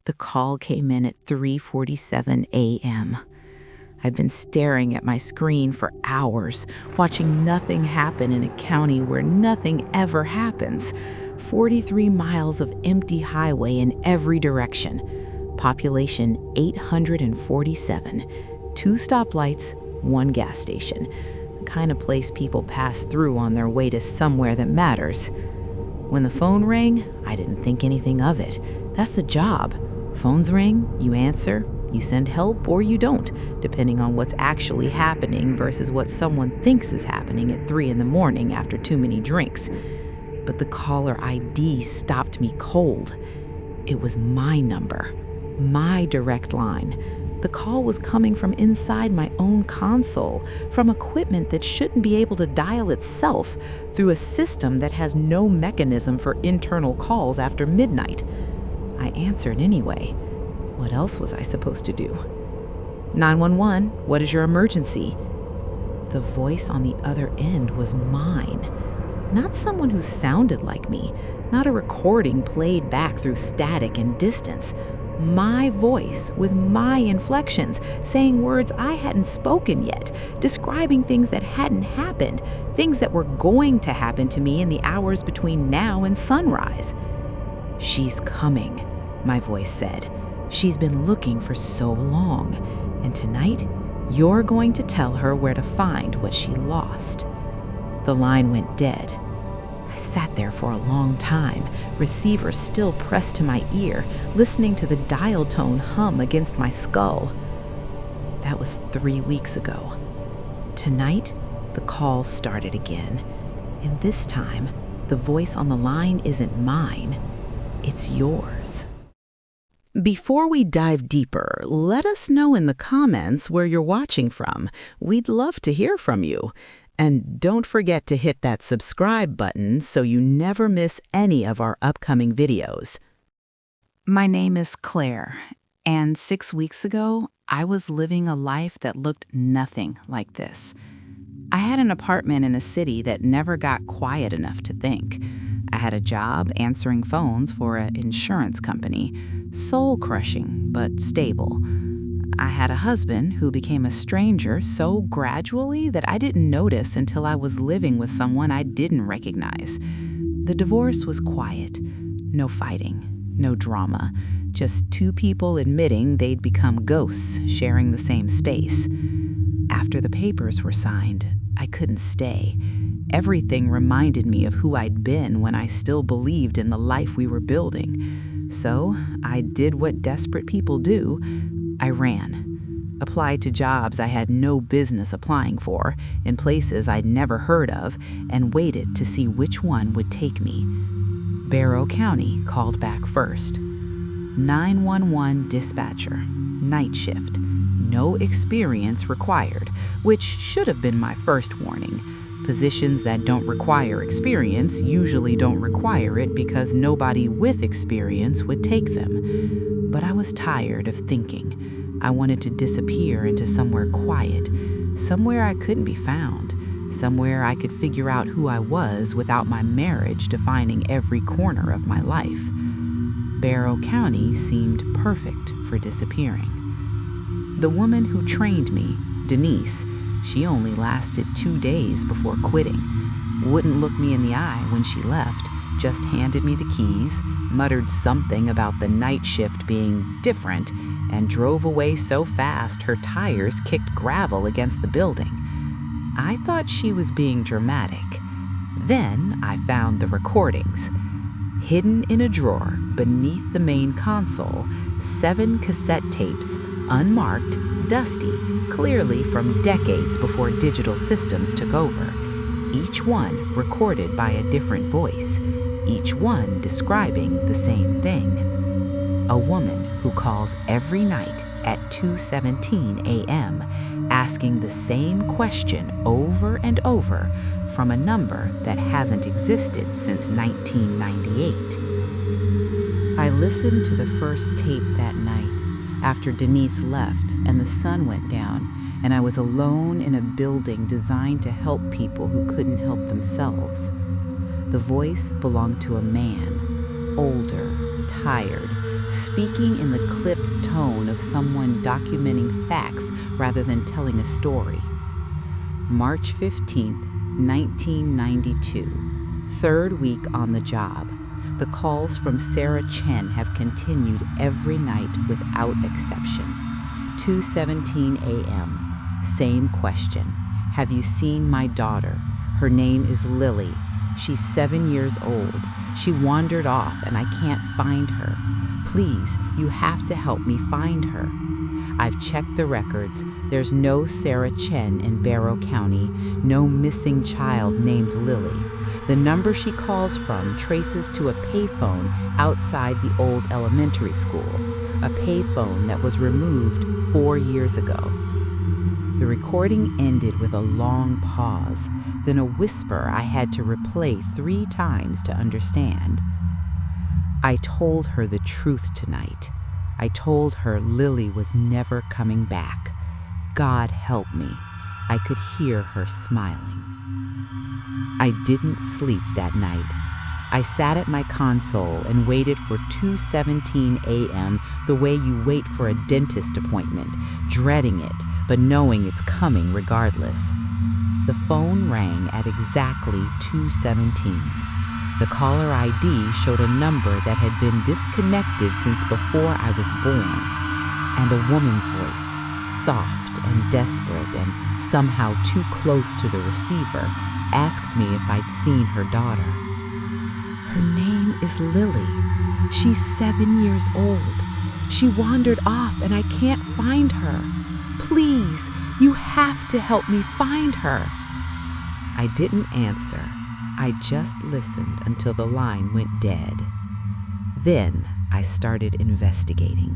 The call came in at 3:47 a.m. I'd been staring at my screen for hours, watching nothing happen in a county where nothing ever happens. 43 miles of empty highway in every direction. Population 847. 2 stoplights, 1 gas station. The kind of place people pass through on their way to somewhere that matters. When the phone rang, I didn't think anything of it. That's the job. Phones ring, you answer, you send help, or you don't, depending on what's actually happening versus what someone thinks is happening at 3 in the morning after too many drinks. But the caller ID stopped me cold. It was my number, my direct line. The call was coming from inside my own console, from equipment that shouldn't be able to dial itself, through a system that has no mechanism for internal calls after midnight. I answered anyway. What else was I supposed to do? 911, what is your emergency? The voice on the other end was mine. Not someone who sounded like me, not a recording played back through static and distance. My voice with my inflections, saying words I hadn't spoken yet, describing things that hadn't happened, things that were going to happen to me in the hours between now and sunrise. She's coming, my voice said. She's been looking for so long, and tonight, you're going to tell her where to find what she lost. The line went dead. I sat there for a long time, receiver still pressed to my ear, listening to the dial tone hum against my skull. That was 3 weeks ago. Tonight, the call started again, and this time, the voice on the line isn't mine. It's yours. Before we dive deeper, let us know in the comments where you're watching from. We'd love to hear from you. And don't forget to hit that subscribe button so you never miss any of our upcoming videos. My name is Claire, and 6 weeks ago, I was living a life that looked nothing like this. I had an apartment in a city that never got quiet enough to think. I had a job answering phones for an insurance company, soul-crushing but stable. I had a husband who became a stranger so gradually that I didn't notice until I was living with someone I didn't recognize. The divorce was quiet. No fighting, no drama, just 2 people admitting they'd become ghosts sharing the same space. After the papers were signed, I couldn't stay. Everything reminded me of who I'd been when I still believed in the life we were building. So I did what desperate people do. I ran. Applied to jobs I had no business applying for, in places I'd never heard of, and waited to see which one would take me. Barrow County called back first. 911 dispatcher, night shift, no experience required, which should have been my first warning. Positions that don't require experience usually don't require it because nobody with experience would take them. But I was tired of thinking. I wanted to disappear into somewhere quiet, somewhere I couldn't be found, somewhere I could figure out who I was without my marriage defining every corner of my life. Barrow County seemed perfect for disappearing. The woman who trained me, Denise, she only lasted 2 days before quitting. Wouldn't look me in the eye when she left, just handed me the keys, muttered something about the night shift being different, and drove away so fast her tires kicked gravel against the building. I thought she was being dramatic. Then I found the recordings. Hidden in a drawer beneath the main console, 7 cassette tapes, unmarked, dusty, clearly from decades before digital systems took over. Each one recorded by a different voice, each one describing the same thing. A woman who calls every night at 2:17 a.m., asking the same question over and over from a number that hasn't existed since 1998. I listened to the first tape that night after Denise left and the sun went down and I was alone in a building designed to help people who couldn't help themselves. The voice belonged to a man, older, tired, speaking in the clipped tone of someone documenting facts rather than telling a story. March 15th, 1992. Third week on the job. The calls from Sarah Chen have continued every night without exception. 2:17 a.m. Same question. Have you seen my daughter? Her name is Lily. She's 7 years old. She wandered off and I can't find her. Please, you have to help me find her. I've checked the records. There's no Sarah Chen in Barrow County, no missing child named Lily. The number she calls from traces to a payphone outside the old elementary school, a payphone that was removed 4 years ago. The recording ended with a long pause, then a whisper I had to replay 3 times to understand. I told her the truth tonight. I told her Lily was never coming back. God help me. I could hear her smiling. I didn't sleep that night. I sat at my console and waited for 2:17 a.m. the way you wait for a dentist appointment, dreading it, but knowing it's coming regardless. The phone rang at exactly 2:17. The caller ID showed a number that had been disconnected since before I was born, and a woman's voice, soft and desperate and somehow too close to the receiver, asked me if I'd seen her daughter. Her name is Lily. She's 7 years old. She wandered off and I can't find her. Please, you have to help me find her. I didn't answer. I just listened until the line went dead. Then I started investigating.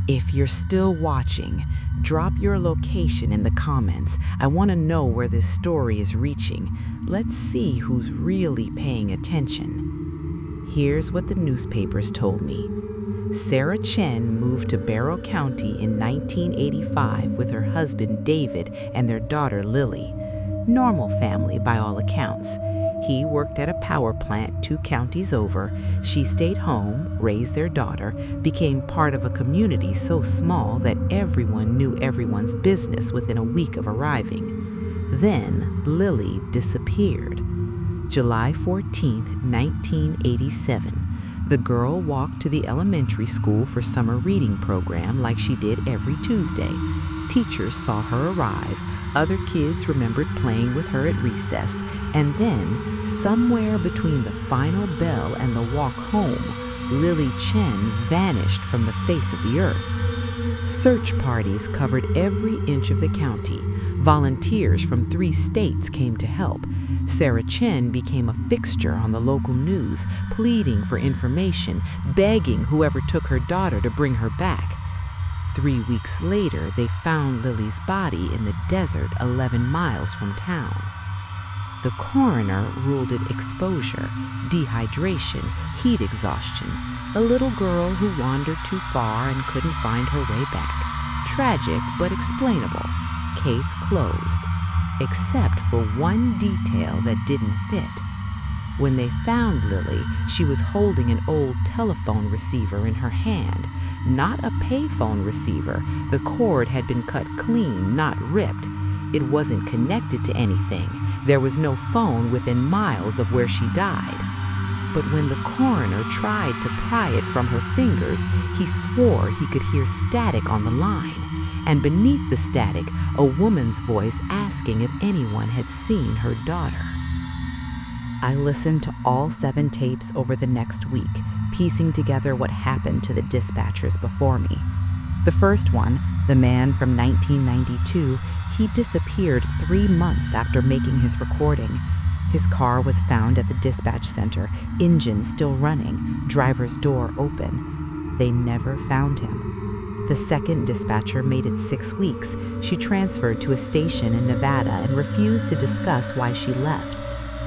If you're still watching, drop your location in the comments. I want to know where this story is reaching. Let's see who's really paying attention. Here's what the newspapers told me. Sarah Chen moved to Barrow County in 1985 with her husband David and their daughter Lily. Normal family by all accounts. He worked at a power plant 2 counties over. She stayed home, raised their daughter, became part of a community so small that everyone knew everyone's business within a week of arriving. Then Lily disappeared. July 14th, 1987. The girl walked to the elementary school for summer reading program like she did every Tuesday. Teachers saw her arrive. Other kids remembered playing with her at recess. And then, somewhere between the final bell and the walk home, Lily Chen vanished from the face of the earth. Search parties covered every inch of the county. Volunteers from 3 states came to help. Sarah Chen became a fixture on the local news, pleading for information, begging whoever took her daughter to bring her back. 3 weeks later, they found Lily's body in the desert 11 miles from town. The coroner ruled it exposure, dehydration, heat exhaustion, a little girl who wandered too far and couldn't find her way back. Tragic but explainable. Case closed. Except for one detail that didn't fit. When they found Lily, she was holding an old telephone receiver in her hand. Not a payphone receiver. The cord had been cut clean, not ripped. It wasn't connected to anything. There was no phone within miles of where she died. But when the coroner tried to pry it from her fingers, he swore he could hear static on the line. And beneath the static, a woman's voice asking if anyone had seen her daughter. I listened to all 7 tapes over the next week, piecing together what happened to the dispatchers before me. The first one, the man from 1992, he disappeared 3 months after making his recording. His car was found at the dispatch center, engine still running, driver's door open. They never found him. The second dispatcher made it 6 weeks. She transferred to a station in Nevada and refused to discuss why she left.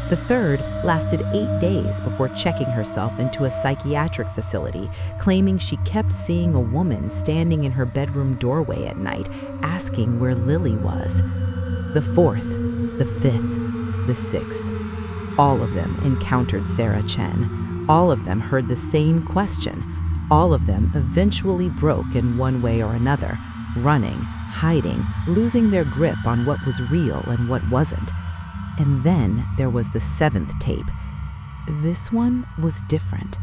The third lasted 8 days before checking herself into a psychiatric facility, claiming she kept seeing a woman standing in her bedroom doorway at night, asking where Lily was. The fourth, the fifth, the sixth. All of them encountered Sarah Chen. All of them heard the same question. All of them eventually broke in one way or another, running, hiding, losing their grip on what was real and what wasn't. And then there was the seventh tape. This one was different.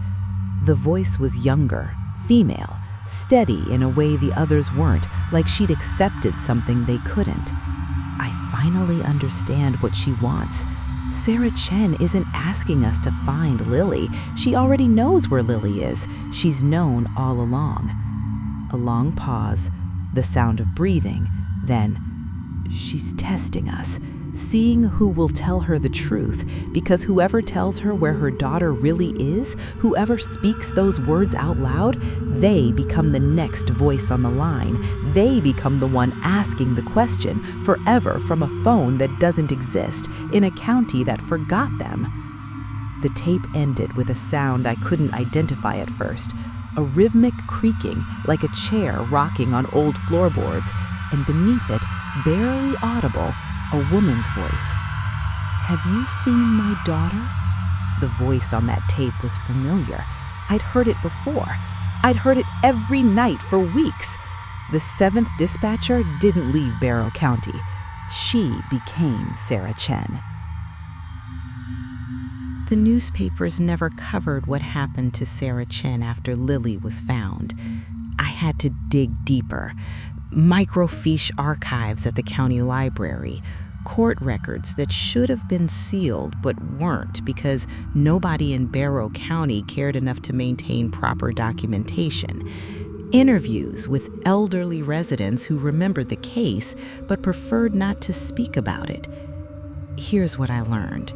The voice was younger, female, steady in a way the others weren't, like she'd accepted something they couldn't. I finally understand what she wants. Sarah Chen isn't asking us to find Lily. She already knows where Lily is. She's known all along. A long pause, the sound of breathing, then she's testing us, seeing who will tell her the truth, because whoever tells her where her daughter really is, whoever speaks those words out loud, they become the next voice on the line. They become the one asking the question forever from a phone that doesn't exist, in a county that forgot them. The tape ended with a sound I couldn't identify at first, a rhythmic creaking like a chair rocking on old floorboards, and beneath it, barely audible, a woman's voice. "Have you seen my daughter?" The voice on that tape was familiar. I'd heard it before. I'd heard it every night for weeks. The seventh dispatcher didn't leave Barrow County. She became Sarah Chen. The newspapers never covered what happened to Sarah Chen after Lily was found. I had to dig deeper. Microfiche archives at the county library, court records that should have been sealed but weren't because nobody in Barrow County cared enough to maintain proper documentation, interviews with elderly residents who remembered the case but preferred not to speak about it. Here's what I learned.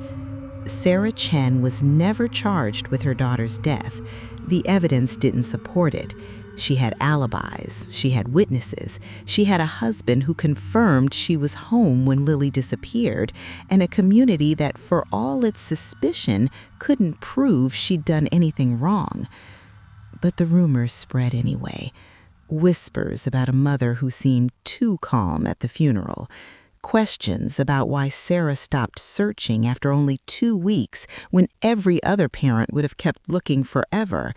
Sarah Chen was never charged with her daughter's death. The evidence didn't support it. She had alibis, she had witnesses, she had a husband who confirmed she was home when Lily disappeared, and a community that, for all its suspicion, couldn't prove she'd done anything wrong. But the rumors spread anyway. Whispers about a mother who seemed too calm at the funeral. Questions about why Sarah stopped searching after only 2 weeks when every other parent would have kept looking forever.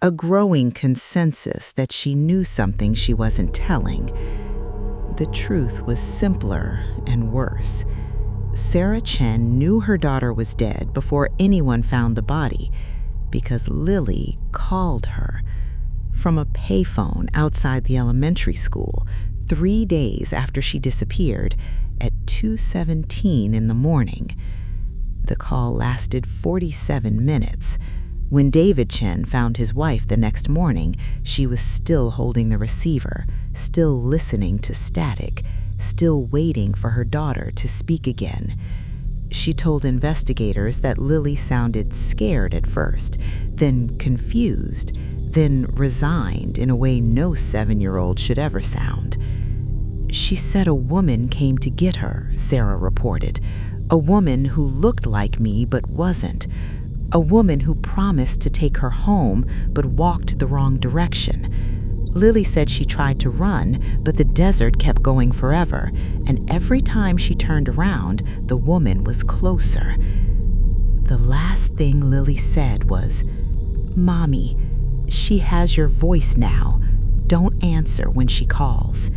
A growing consensus that she knew something she wasn't telling. The truth was simpler and worse. Sarah Chen knew her daughter was dead before anyone found the body because Lily called her from a payphone outside the elementary school 3 days after she disappeared at 2:17 in the morning. The call lasted 47 minutes. When David Chen found his wife the next morning, she was still holding the receiver, still listening to static, still waiting for her daughter to speak again. She told investigators that Lily sounded scared at first, then confused, then resigned in a way no 7-year-old should ever sound. She said a woman came to get her, Sarah reported. A woman who looked like me but wasn't. A woman who promised to take her home but walked the wrong direction. Lily said she tried to run, but the desert kept going forever, and every time she turned around, the woman was closer. The last thing Lily said was, "Mommy, she has your voice now. Don't answer when she calls."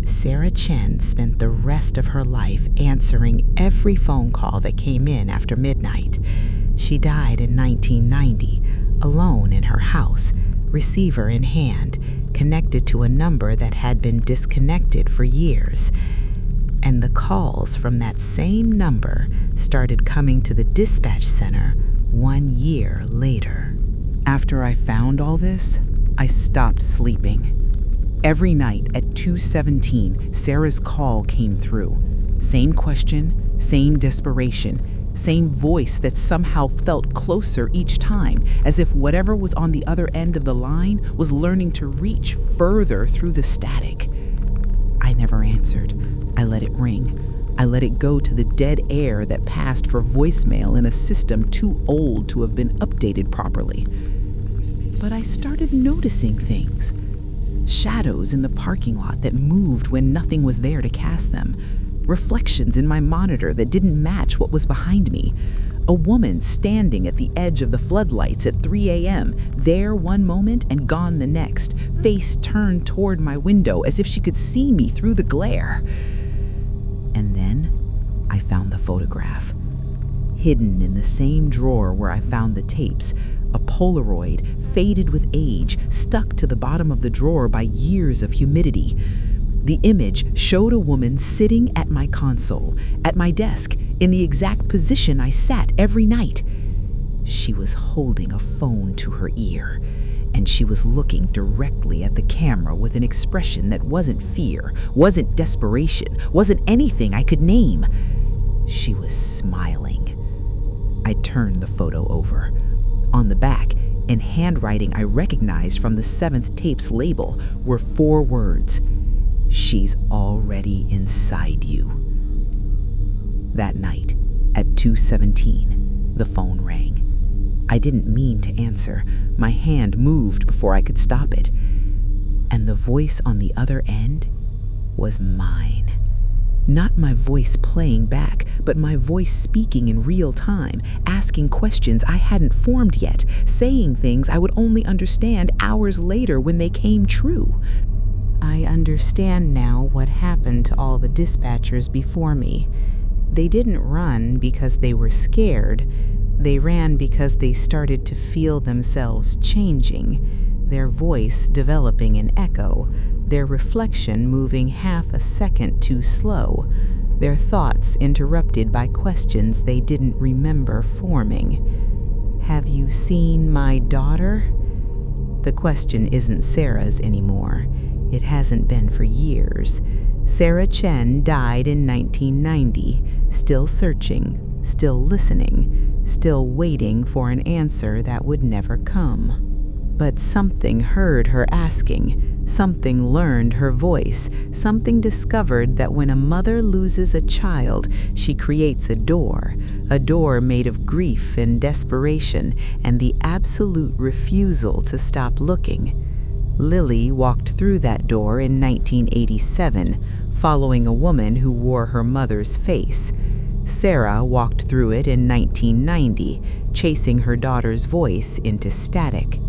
Sarah Chen spent the rest of her life answering every phone call that came in after midnight. She died in 1990, alone in her house, receiver in hand, connected to a number that had been disconnected for years. And the calls from that same number started coming to the dispatch center 1 year later. After I found all this, I stopped sleeping. Every night at 2:17, Sarah's call came through. Same question, same desperation, same voice that somehow felt closer each time, as if whatever was on the other end of the line was learning to reach further through the static. I never answered. I let it ring. I let it go to the dead air that passed for voicemail in a system too old to have been updated properly. But I started noticing things. Shadows in the parking lot that moved when nothing was there to cast them. Reflections in my monitor that didn't match what was behind me. A woman standing at the edge of the floodlights at 3 a.m., there one moment and gone the next, face turned toward my window as if she could see me through the glare. And then I found the photograph. Hidden in the same drawer where I found the tapes, a Polaroid, faded with age, stuck to the bottom of the drawer by years of humidity. The image showed a woman sitting at my console, at my desk, in the exact position I sat every night. She was holding a phone to her ear, and she was looking directly at the camera with an expression that wasn't fear, wasn't desperation, wasn't anything I could name. She was smiling. I turned the photo over. On the back, in handwriting I recognized from the 7th tape's label, were 4 words: "She's already inside you." That night, at 2:17, the phone rang. I didn't mean to answer. My hand moved before I could stop it. And the voice on the other end was mine. Not my voice playing back, but my voice speaking in real time, asking questions I hadn't formed yet, saying things I would only understand hours later when they came true. I understand now what happened to all the dispatchers before me. They didn't run because they were scared. They ran because they started to feel themselves changing, their voice developing an echo, their reflection moving half a second too slow, their thoughts interrupted by questions they didn't remember forming. "Have you seen my daughter?" The question isn't Sarah's anymore. It hasn't been for years. Sarah Chen died in 1990, still searching, still listening, still waiting for an answer that would never come. But something heard her asking, something learned her voice, something discovered that when a mother loses a child, she creates a door made of grief and desperation and the absolute refusal to stop looking. Lily walked through that door in 1987, following a woman who wore her mother's face. Sarah walked through it in 1990, chasing her daughter's voice into static.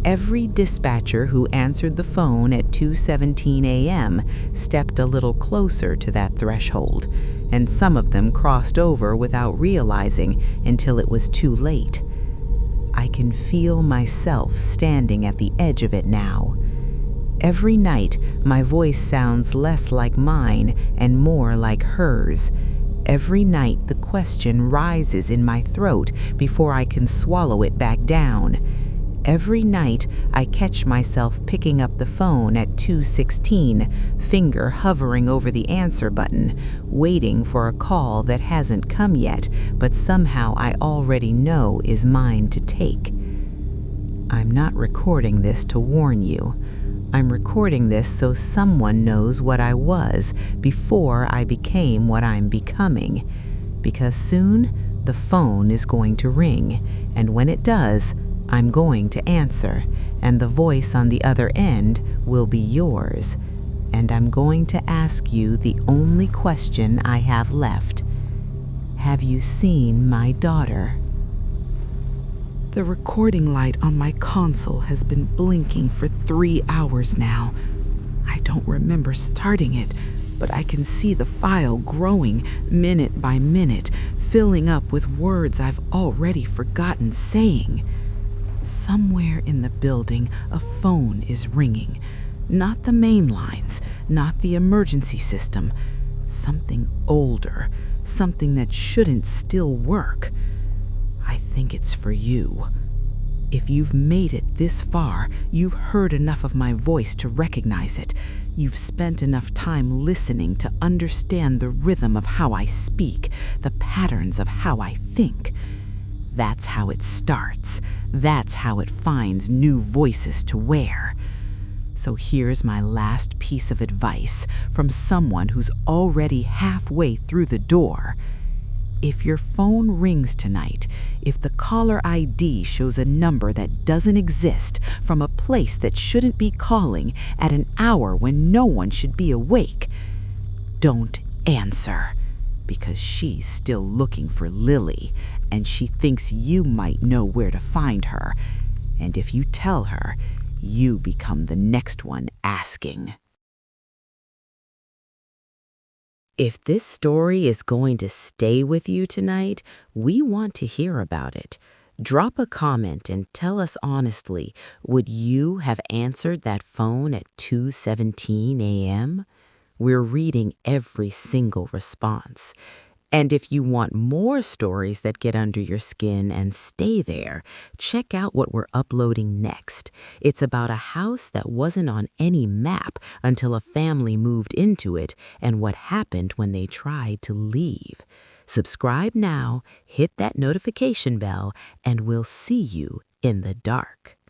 Every dispatcher who answered the phone at 2:17 a.m. stepped a little closer to that threshold, and some of them crossed over without realizing until it was too late. I can feel myself standing at the edge of it now. Every night, my voice sounds less like mine and more like hers. Every night, the question rises in my throat before I can swallow it back down. Every night, I catch myself picking up the phone at 2:16, finger hovering over the answer button, waiting for a call that hasn't come yet, but somehow I already know is mine to take. I'm not recording this to warn you. I'm recording this so someone knows what I was before I became what I'm becoming. Because soon, the phone is going to ring, and when it does, I'm going to answer, and the voice on the other end will be yours. And I'm going to ask you the only question I have left. Have you seen my daughter? The recording light on my console has been blinking for 3 hours now. I don't remember starting it, but I can see the file growing minute by minute, filling up with words I've already forgotten saying. Somewhere in the building, a phone is ringing. Not the main lines, not the emergency system. Something older, something that shouldn't still work. I think it's for you. If you've made it this far, you've heard enough of my voice to recognize it. You've spent enough time listening to understand the rhythm of how I speak, the patterns of how I think. That's how it starts. That's how it finds new voices to wear. So here's my last piece of advice from someone who's already halfway through the door. If your phone rings tonight, if the caller ID shows a number that doesn't exist from a place that shouldn't be calling at an hour when no one should be awake, don't answer, because she's still looking for Lily, and she thinks you might know where to find her. And if you tell her, you become the next one asking. If this story is going to stay with you tonight, we want to hear about it. Drop a comment and tell us honestly, would you have answered that phone at 2:17 a.m.? We're reading every single response. And if you want more stories that get under your skin and stay there, check out what we're uploading next. It's about a house that wasn't on any map until a family moved into it and what happened when they tried to leave. Subscribe now, hit that notification bell, and we'll see you in the dark.